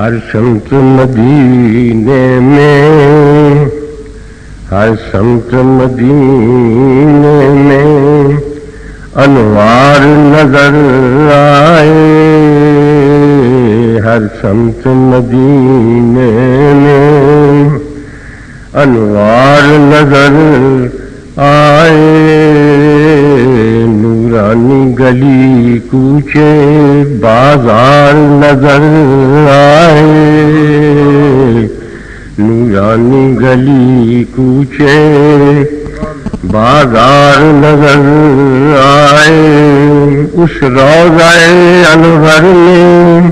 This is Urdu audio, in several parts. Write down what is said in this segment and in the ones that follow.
ہر سمت مدینے میں، ہر سمت مدینے میں انوار نظر آئے، ہر سمت مدینے میں انوار نظر آئے، نورانی گلی کوچے بازار نظر آئے، نورانی گلی کوچے بازار نظر آئے، اس روضہ انور میں،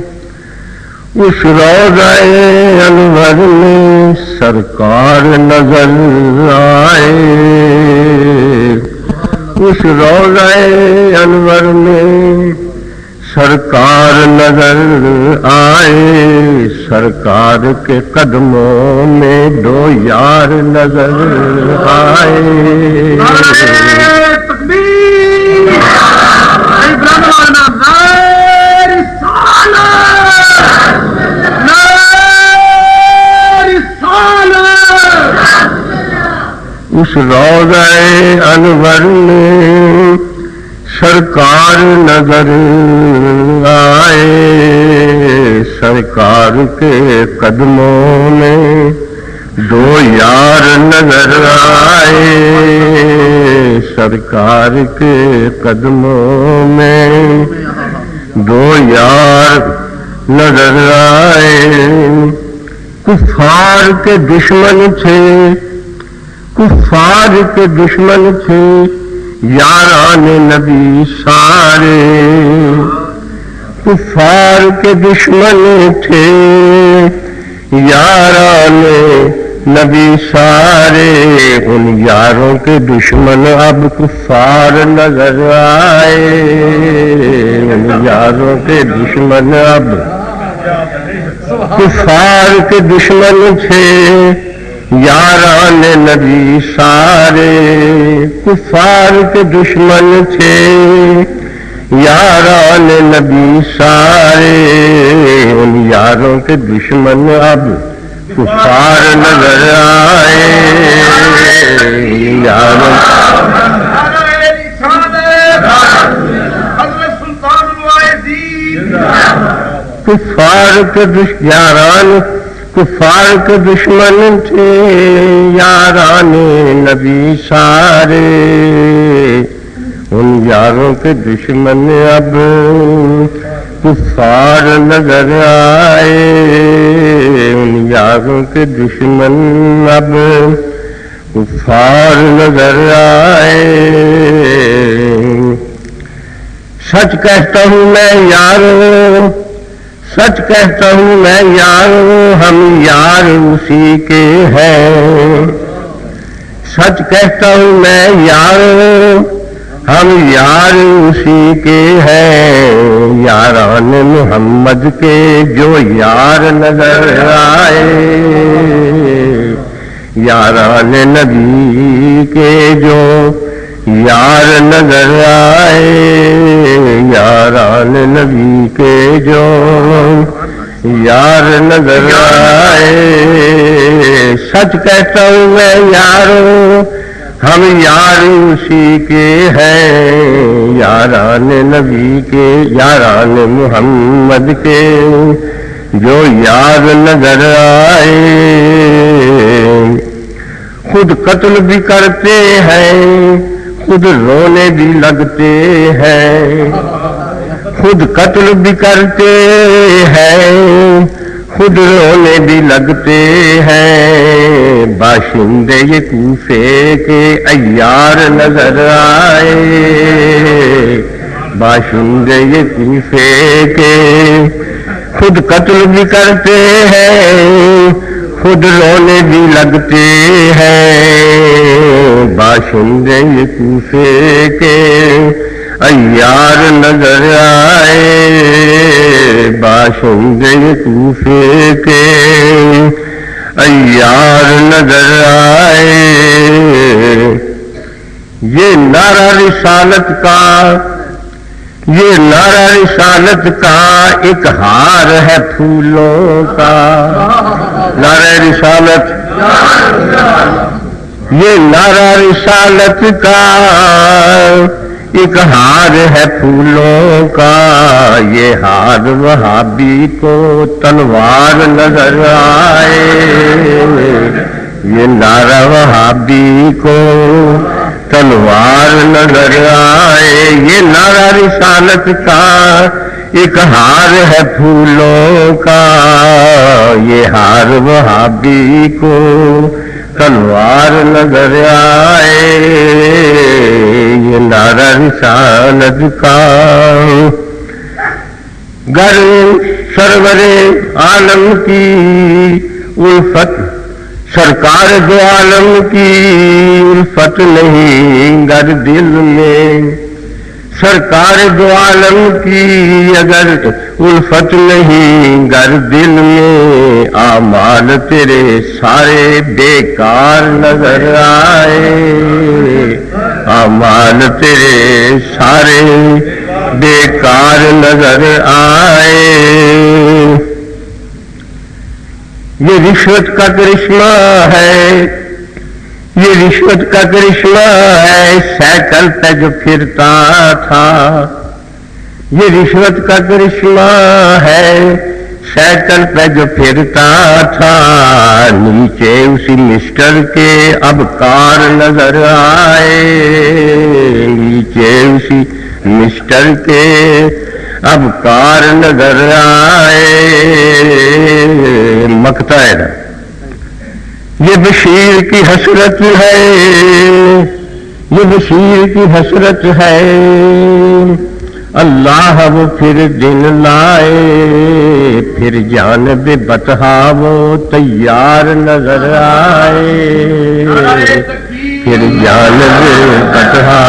اس روضہ انور میں سرکار نظر آئے، اس روضہ انور میں سرکار نظر آئے، سرکار کے قدموں میں دو یار نظر آئے، اس روضہ انور میں سرکار نظر آئے، سرکار کے قدموں میں دو یار نظر آئے، سرکار کے قدموں میں دو یار نظر آئے، کفار کے دشمن تھے، کفار کے دشمن تھے یاران نبی سارے، کفار کے دشمن تھے یاران نبی سارے، ان یاروں کے دشمن اب کفار نظر آئے، ان یاروں کے دشمن اب کفار کے دشمن تھے یاران نبی سارے، کفار کے دشمن تھے یاران نبی سارے، ان یاروں کے دشمن اب کفار نظر آئے، یاروں کفار کے یاران کفار کے دشمن تھے یاران نبی سارے، ان یاروں کے دشمن اب کفار نظر آئے، ان یاروں کے دشمن اب کفار نظر آئے، سچ کہتا ہوں میں یاروں، سچ کہتا ہوں میں یاروں، ہم یار اسی کے ہیں، سچ کہتا ہوں میں یاروں، ہم یار اسی کے ہیں، یاران محمد کے جو یار نظر آئے، یاران نبی کے جو یار نظر آئے، یاران نبی کے جو یار نظر آئے، سچ کہتا ہوں میں یاروں، ہم یار اسی کے ہیں، یاران نبی کے، یاران محمد کے جو یار نظر آئے، خود قتل بھی کرتے ہیں، خود رونے بھی لگتے ہیں، خود قتل بھی کرتے ہیں، خود رونے بھی لگتے ہیں، باشندے یہ کوفے کے عیار نظر آئے، باشندے یہ کوفے کے خود قتل بھی کرتے ہیں، خود رونے بھی لگتے ہیں، باشندے یہ کوفے کے عیار نظر آئے، باشندے کوفے کے عیار نظر آئے، یہ نعرہ رسالت کا یہ نعرہ رسالت کا ایک ہار ہے پھولوں کا. نعرہ رسالت، یہ نعرہ رسالت کا ایک ہار ہے پھولوں کا. یہ ہار وہابی کو تلوار نظر آئے. یہ نعرہ وہابی کو تلوار نظر آئے. یہ نعرہ رسالت کا ایک ہار ہے پھولوں کا. یہ ہار وہابی کو تلوار نظر آئے. یہ نعرہ رسالت کا. گر سرور عالم کی الفت، سرکار دو عالم کی الفت نہیں گر دل میں. سرکار دو عالم کی اگر الفت نہیں گر دل میں، اعمال تیرے سارے بیکار نظر آئے. اعمال تیرے سارے بیکار نظر آئے. یہ رشوت کا کرشمہ ہے، یہ رشوت کا کرشمہ ہے سائیکل پہ جو پھرتا تھا. یہ رشوت کا کرشمہ ہے سائیکل پہ جو پھرتا تھا. نیچے اسی مسٹر کے اب کار نظر آئے. نیچے اسی مسٹر کے اب کار نظر آئے. مقطع ہے. یہ بشیر کی حسرت ہے، یہ بشیر کی حسرت ہے. اللہ وہ پھر دن لائے، پھر جانب بطحا وہ تیار نظر آئے. پھر جانب بطحا